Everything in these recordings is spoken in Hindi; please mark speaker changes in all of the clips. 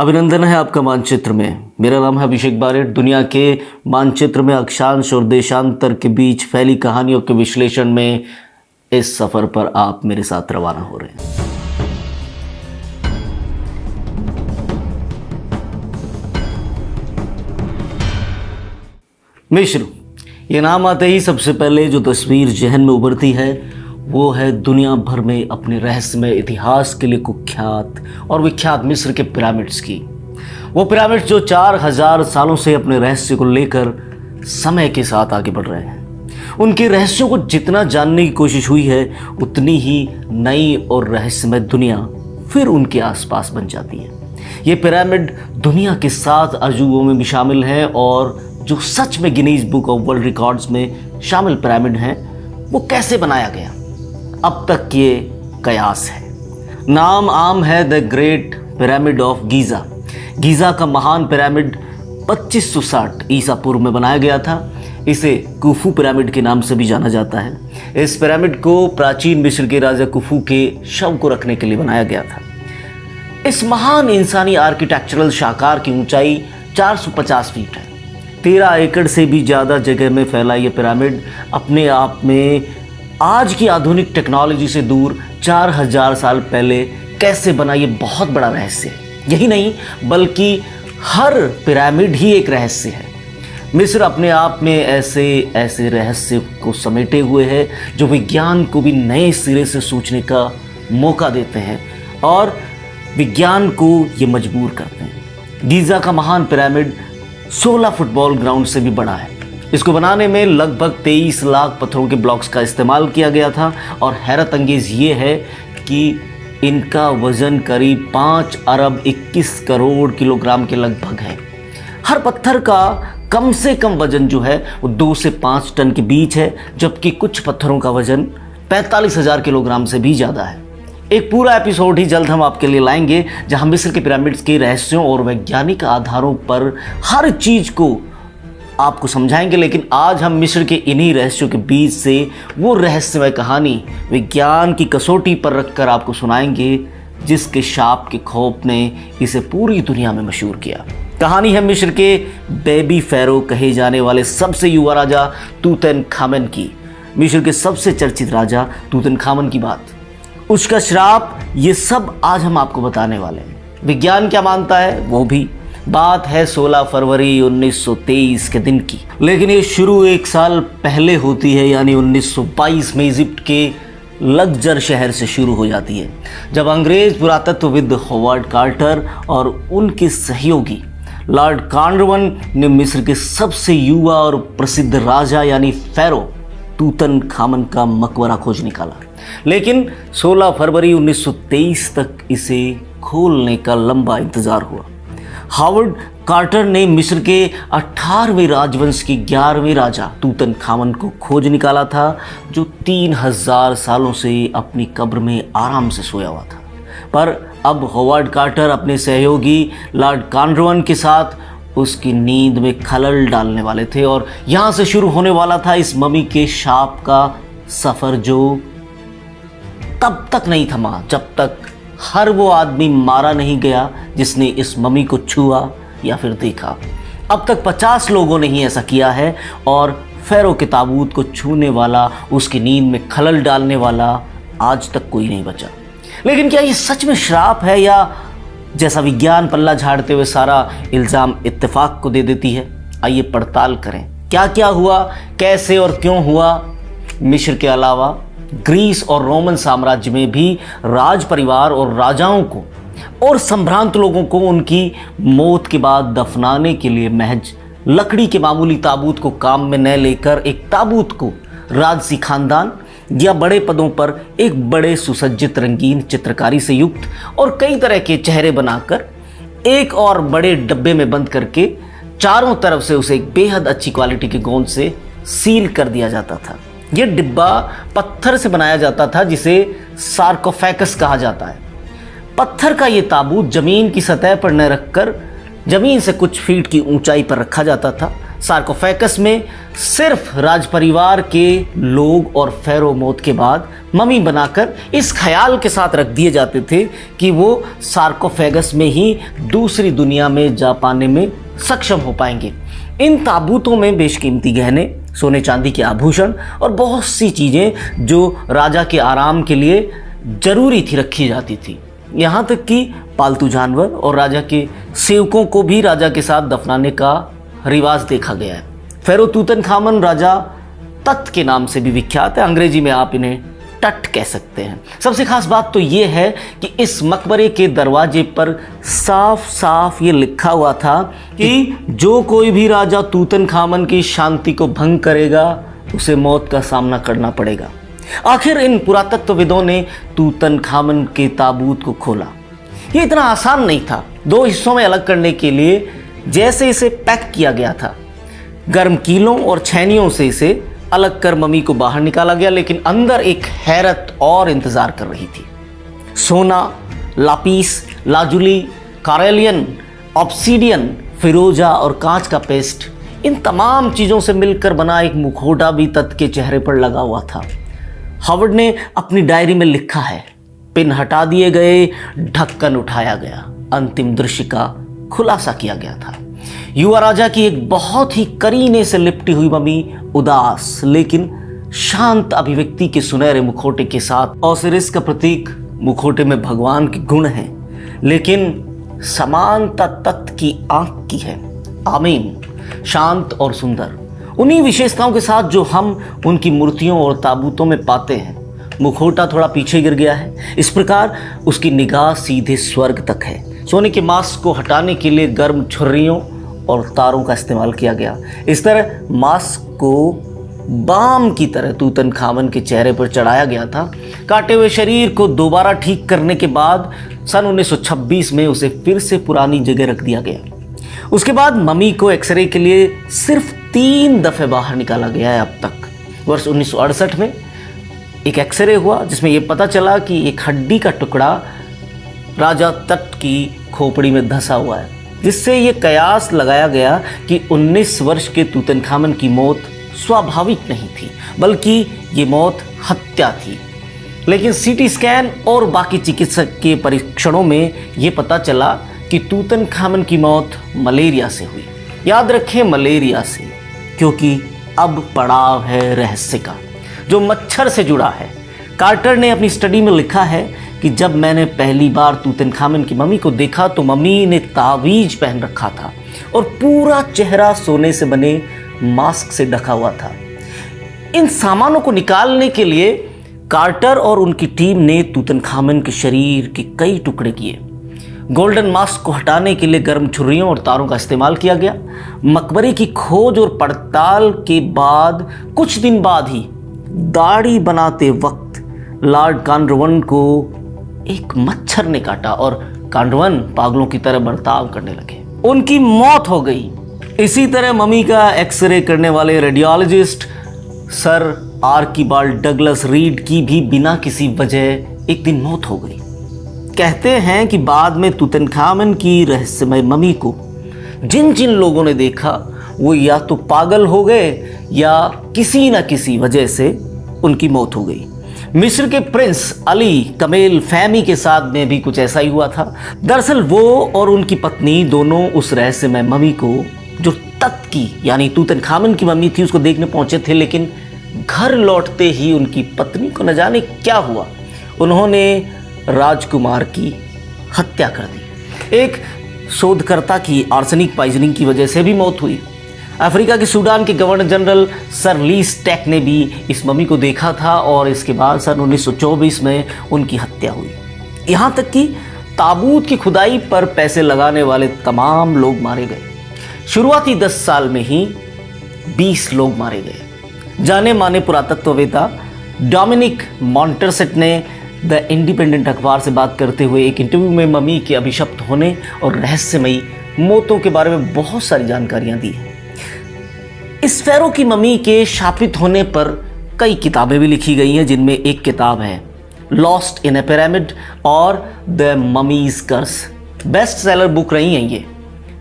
Speaker 1: अभिनंदन है आपका मानचित्र में। मेरा नाम है अभिषेक बारेट। दुनिया के मानचित्र में अक्षांश और देशांतर के बीच फैली कहानियों के विश्लेषण में इस सफर पर आप मेरे साथ रवाना हो रहे हैं। मिस्र, ये नाम आते ही सबसे पहले जो तस्वीर जहन में उभरती है वो है दुनिया भर में अपने रहस्यमय इतिहास के लिए कुख्यात और विख्यात मिस्र के पिरामिड्स की। वो पिरामिड्स जो 4000 सालों से अपने रहस्य को लेकर समय के साथ आगे बढ़ रहे हैं। उनके रहस्यों को जितना जानने की कोशिश हुई है उतनी ही नई और रहस्यमय दुनिया फिर उनके आसपास बन जाती है। ये पिरामिड दुनिया के 7 अजूबों में भी शामिल है और जो सच में Guinness book of world records में शामिल पिरामिड हैं वो कैसे बनाया गया, अब तक ये कयास है। नाम आम है the great pyramid of Giza. Giza का महान पिरामिड 2560 ईसा पूर्व में बनाया गया था। इसे कुफू पिरामिड के नाम से भी जाना जाता है। इस पिरामिड को प्राचीन मिस्र के राजा कुफू के शव को रखने के लिए बनाया गया था। इस महान इंसानी आर्किटेक्चरल शाकार की ऊंचाई 450 फीट है। 13 एकड़ से भी ज़्यादा जगह में फैला ये पिरामिड अपने आप में आज की आधुनिक टेक्नोलॉजी से दूर 4000 साल पहले कैसे बना, ये बहुत बड़ा रहस्य है। यही नहीं बल्कि हर पिरामिड ही एक रहस्य है। मिस्र अपने आप में ऐसे रहस्य को समेटे हुए है जो विज्ञान को भी नए सिरे से सोचने का मौका देते हैं और विज्ञान को ये मजबूर करते हैं। गीज़ा का महान पिरामिड 16 फुटबॉल ग्राउंड से भी बड़ा है। इसको बनाने में लगभग 23 लाख पत्थरों के ब्लॉक्स का इस्तेमाल किया गया था और हैरत अंगेज ये है कि इनका वजन करीब 5 अरब 21 करोड़ किलोग्राम के लगभग है। हर पत्थर का कम से कम वजन जो है वो 2 से 5 टन के बीच है, जबकि कुछ पत्थरों का वजन 45,000 किलोग्राम से भी ज़्यादा है। एक पूरा एपिसोड ही जल्द हम आपके लिए लाएंगे जहां मिस्र के पिरामिड्स के रहस्यों और वैज्ञानिक आधारों पर हर चीज़ को आपको समझाएंगे। लेकिन आज हम मिस्र के इन्हीं रहस्यों के बीच से वो रहस्यमय कहानी विज्ञान की कसौटी पर रखकर आपको सुनाएंगे जिसके शाप के खौफ ने इसे पूरी दुनिया में मशहूर किया। कहानी है मिस्र के बेबी फ़ैरो कहे जाने वाले सबसे युवा राजा तूतनखामन की। मिस्र के सबसे चर्चित राजा तूतनखामन की बात, उसका श्राप, ये सब आज हम आपको बताने वाले हैं। विज्ञान क्या मानता है वो भी। बात है 16 फरवरी 1923 के दिन की, लेकिन ये शुरू 1 साल पहले होती है, यानी 1922 में इजिप्ट के लग्जर शहर से शुरू हो जाती है, जब अंग्रेज पुरातत्वविद हॉवर्ड कार्टर और उनके सहयोगी लॉर्ड कार्नरवन ने मिस्र के सबसे युवा और प्रसिद्ध राजा यानी फ़ैरो तूतनखामन का मकबरा खोज निकाला। लेकिन 16 फरवरी 1923 तक इसे खोलने का लंबा इंतज़ार हुआ। हॉवर्ड कार्टर ने मिस्र के 18वें राजवंश के 11वें राजा तूतनखामन को खोज निकाला था, जो 3000 सालों से अपनी कब्र में आराम से सोया हुआ था। पर अब हॉवर्ड कार्टर अपने सहयोगी लॉर्ड कार्नरवन के साथ उसकी नींद में खलल डालने वाले थे और यहाँ से शुरू होने वाला था इस ममी के शाप का सफ़र, जो तब तक नहीं थमा जब तक हर वो आदमी मारा नहीं गया जिसने इस ममी को छुआ या फिर देखा। अब तक 50 लोगों ने ही ऐसा किया है और फ़ैरो के ताबूत को छूने वाला, उसकी नींद में खलल डालने वाला आज तक कोई नहीं बचा। लेकिन क्या ये सच में श्राप है या जैसा विज्ञान पल्ला झाड़ते हुए सारा इल्ज़ाम इत्तेफाक को दे देती है? आइए पड़ताल करें क्या क्या हुआ, कैसे और क्यों हुआ। मिस्र के अलावा ग्रीस और रोमन साम्राज्य में भी राज परिवार और राजाओं को और संभ्रांत लोगों को उनकी मौत के बाद दफनाने के लिए महज लकड़ी के मामूली ताबूत को काम में न लेकर एक ताबूत को राजसी खानदान या बड़े पदों पर एक बड़े सुसज्जित रंगीन चित्रकारी से युक्त और कई तरह के चेहरे बनाकर एक और बड़े डब्बे में बंद करके चारों तरफ से उसे एक बेहद अच्छी क्वालिटी के गोंद से सील कर दिया जाता था। यह डिब्बा पत्थर से बनाया जाता था जिसे सार्कोफेगस कहा जाता है। पत्थर का ये ताबूत जमीन की सतह पर न रखकर जमीन से कुछ फीट की ऊंचाई पर रखा जाता था। सार्कोफेगस में सिर्फ राज परिवार के लोग और फेरो मौत के बाद मम्मी बनाकर इस ख्याल के साथ रख दिए जाते थे कि वो सार्कोफेगस में ही दूसरी दुनिया में जा पाने में सक्षम हो पाएंगे। इन ताबूतों में बेशकीमती गहने, सोने चांदी के आभूषण और बहुत सी चीज़ें जो राजा के आराम के लिए ज़रूरी थी रखी जाती थी। यहाँ तक कि पालतू जानवर और राजा के सेवकों को भी राजा के साथ दफनाने का रिवाज देखा गया है। फेरो तूतनखामन राजा तत के नाम से भी विख्यात है। अंग्रेजी में आप इन्हें टट कह सकते हैं। सबसे खास बात तो ये है कि इस मकबरे के दरवाजे पर साफ साफ ये लिखा हुआ था कि जो कोई भी राजा तूतनखामन की शांति को भंग करेगा उसे मौत का सामना करना पड़ेगा। आखिर इन पुरातत्वविदों ने तूतनखामन के ताबूत को खोला। ये इतना आसान नहीं था। 2 हिस्सों में अलग करने के लिए जैसे इसे पैक किया गया था, गर्म कीलों और छैनियों से इसे अलग कर मम्मी को बाहर निकाला गया, लेकिन अंदर एक हैरत और इंतजार कर रही थी। सोना, लापीस लाजुली, कारेलियन, ऑब्सीडियन, फिरोजा और कांच का पेस्ट, इन तमाम चीज़ों से मिलकर बना एक मुखौटा भी तत के चेहरे पर लगा हुआ था। हावर्ड ने अपनी डायरी में लिखा है, पिन हटा दिए गए, ढक्कन उठाया गया, अंतिम दृश्य का खुलासा किया गया था। युवा राजा की एक बहुत ही करीने से लिपटी हुई मम्मी उदास लेकिन शांत अभिव्यक्ति के सुनहरे मुखौटे के साथ। ओसिरिस का प्रतीक मुखौटे में भगवान के गुण हैं, लेकिन समानता तत् की आंख की है। आमीन। शांत और सुंदर, उन्हीं विशेषताओं के साथ जो हम उनकी मूर्तियों और ताबूतों में पाते हैं। मुखौटा थोड़ा पीछे गिर गया है, इस प्रकार उसकी निगाह सीधे स्वर्ग तक है। सोने के मास्क को हटाने के लिए गर्म छुर्रियों और तारों का इस्तेमाल किया गया। इस तरह मास्क को बाम की तरह तूतनखामन के चेहरे पर चढ़ाया गया था। काटे हुए शरीर को दोबारा ठीक करने के बाद सन 1926 में उसे फिर से पुरानी जगह रख दिया गया। उसके बाद मम्मी को एक्सरे के लिए सिर्फ 3 दफ़े बाहर निकाला गया है अब तक। वर्ष 1968 में एक एक्सरे हुआ जिसमें यह पता चला कि एक हड्डी का टुकड़ा राजा तट की खोपड़ी में धंसा हुआ है, जिससे ये कयास लगाया गया कि 19 वर्ष के तूतनखामन की मौत स्वाभाविक नहीं थी, बल्कि ये मौत हत्या थी। लेकिन सीटी स्कैन और बाकी चिकित्सक के परीक्षणों में ये पता चला कि तूतनखामन की मौत मलेरिया से हुई। याद रखें, मलेरिया से, क्योंकि अब पड़ाव है रहस्य का जो मच्छर से जुड़ा है। कार्टर ने अपनी स्टडी में लिखा है कि जब मैंने पहली बार तूतनखामन की मम्मी को देखा तो मम्मी ने तावीज पहन रखा था और पूरा चेहरा सोने से बने मास्क से ढका हुआ था। इन सामानों को निकालने के लिए कार्टर और उनकी टीम ने तूतनखामन के शरीर के कई टुकड़े किए। गोल्डन मास्क को हटाने के लिए गर्म छुरियों और तारों का इस्तेमाल किया गया। मकबरे की खोज और पड़ताल के बाद कुछ दिन बाद ही दाढ़ी बनाते वक्त लॉर्ड कार्नवालिस को एक मच्छर ने काटा और कार्नवालिस पागलों की तरह बर्ताव करने लगे। उनकी मौत हो गई। इसी तरह मम्मी का एक्सरे करने वाले radiologist sir Archibald Douglas read की भी बिना किसी वजह एक दिन मौत हो गई। कहते हैं कि बाद में तूतनखामन की रहस्यमय मम्मी को जिन जिन लोगों ने देखा वो या तो पागल हो गए या किसी न किसी वजह से उनकी मौत हो गई। मिस्र के प्रिंस अली कमेल फैमी के साथ में भी कुछ ऐसा ही हुआ था। दरअसल वो और उनकी पत्नी दोनों उस रहस्यमय मम्मी को, जो तत की यानी तूतनखामन की मम्मी थी, उसको देखने पहुंचे थे, लेकिन घर लौटते ही उनकी पत्नी को न जाने क्या हुआ, उन्होंने राजकुमार की हत्या कर दी। एक शोधकर्ता की आर्सेनिक पॉइजनिंग की वजह से भी मौत हुई। अफ्रीका के सूडान के गवर्नर जनरल सर ली स्टैक ने भी इस मम्मी को देखा था और इसके बाद सन 1924 में उनकी हत्या हुई। यहाँ तक कि ताबूत की खुदाई पर पैसे लगाने वाले तमाम लोग मारे गए। शुरुआती 10 साल में ही 20 लोग मारे गए। जाने माने पुरातत्ववेत्ता डोमिनिक मॉन्टरसेट ने द इंडिपेंडेंट अखबार से बात करते हुए एक इंटरव्यू में मम्मी के अभिशप्त होने और रहस्यमयी मौतों के बारे में बहुत सारी जानकारियां दी हैं। इस फेरो की मम्मी के शापित होने पर कई किताबें भी लिखी गई हैं, जिनमें एक किताब है लॉस्ट इन ए पिरामिड और the mummies curse. Best seller book रही हैं ये।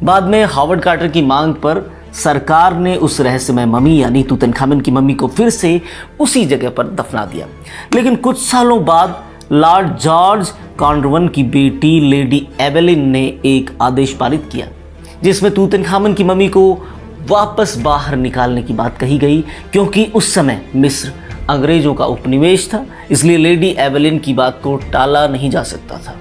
Speaker 1: बाद में हावर्ड कार्टर की मांग पर सरकार ने उस रहस्यमय मम्मी यानी तूतनखामन की मम्मी को फिर से उसी जगह पर दफना दिया। लेकिन कुछ सालों बाद लॉर्ड जॉर्ज कॉन्ड्रवन की बेटी लेडी एवेलिन ने एक आदेश पारित किया जिसमें तूतनखामन की मम्मी को वापस बाहर निकालने की बात कही गई, क्योंकि उस समय मिस्र अंग्रेजों का उपनिवेश था, इसलिए लेडी एवेलिन की बात को टाला नहीं जा सकता था।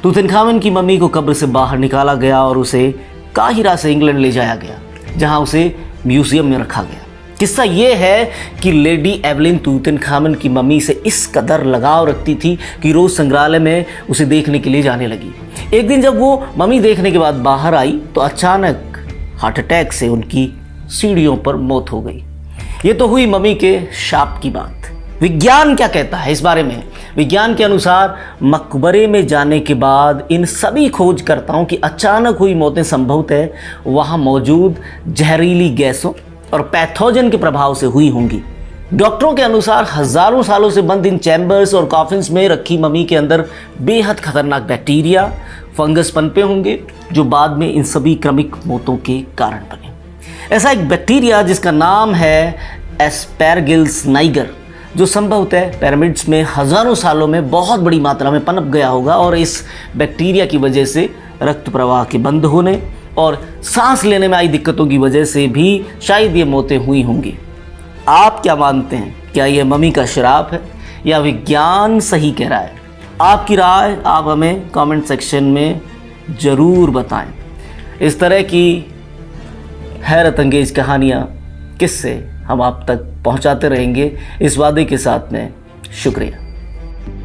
Speaker 1: तूतनखामन की मम्मी को कब्र से बाहर निकाला गया और उसे काहिरा से इंग्लैंड ले जाया गया, जहां उसे म्यूजियम में रखा गया। किस्सा ये है कि लेडी एवेलिन तूतनखामन की मम्मी से इस कदर लगाव रखती थी कि रोज संग्रहालय में उसे देखने के लिए जाने लगी। एक दिन जब वो मम्मी देखने के बाद बाहर आई तो अचानक हार्ट अटैक से उनकी सीढ़ियों पर मौत हो गई। ये तो हुई मम्मी के शाप की बात। विज्ञान क्या कहता है इस बारे में? विज्ञान के अनुसार मकबरे में जाने के बाद इन सभी खोजकर्ताओं की अचानक हुई मौतें संभवतः वहां मौजूद जहरीली गैसों और पैथोजन के प्रभाव से हुई होंगी। डॉक्टरों के अनुसार हजारों सालों से बंद इन चैम्बर्स और कॉफिन्स में रखी मम्मी के अंदर बेहद खतरनाक बैक्टीरिया, फंगस पनपे होंगे जो बाद में इन सभी क्रमिक मौतों के कारण बने। ऐसा एक बैक्टीरिया जिसका नाम है एस्पैरगिल्स नाइगर, जो संभवतः पिरामिड्स में हजारों सालों में बहुत बड़ी मात्रा में पनप गया होगा और इस बैक्टीरिया की वजह से रक्त प्रवाह के बंद होने और सांस लेने में आई दिक्कतों की वजह से भी शायद ये मौतें हुई होंगी। आप क्या मानते हैं? क्या ये मम्मी का श्राप है या विज्ञान सही कह रहा है? आपकी राय आप हमें कमेंट सेक्शन में ज़रूर बताएं। इस तरह की हैरत अंगेज कहानियाँ, किस्से हम आप तक पहुंचाते रहेंगे इस वादे के साथ में। शुक्रिया।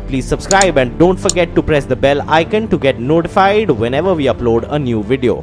Speaker 2: Please subscribe and don't forget to press the bell icon to get notified whenever we upload a new video.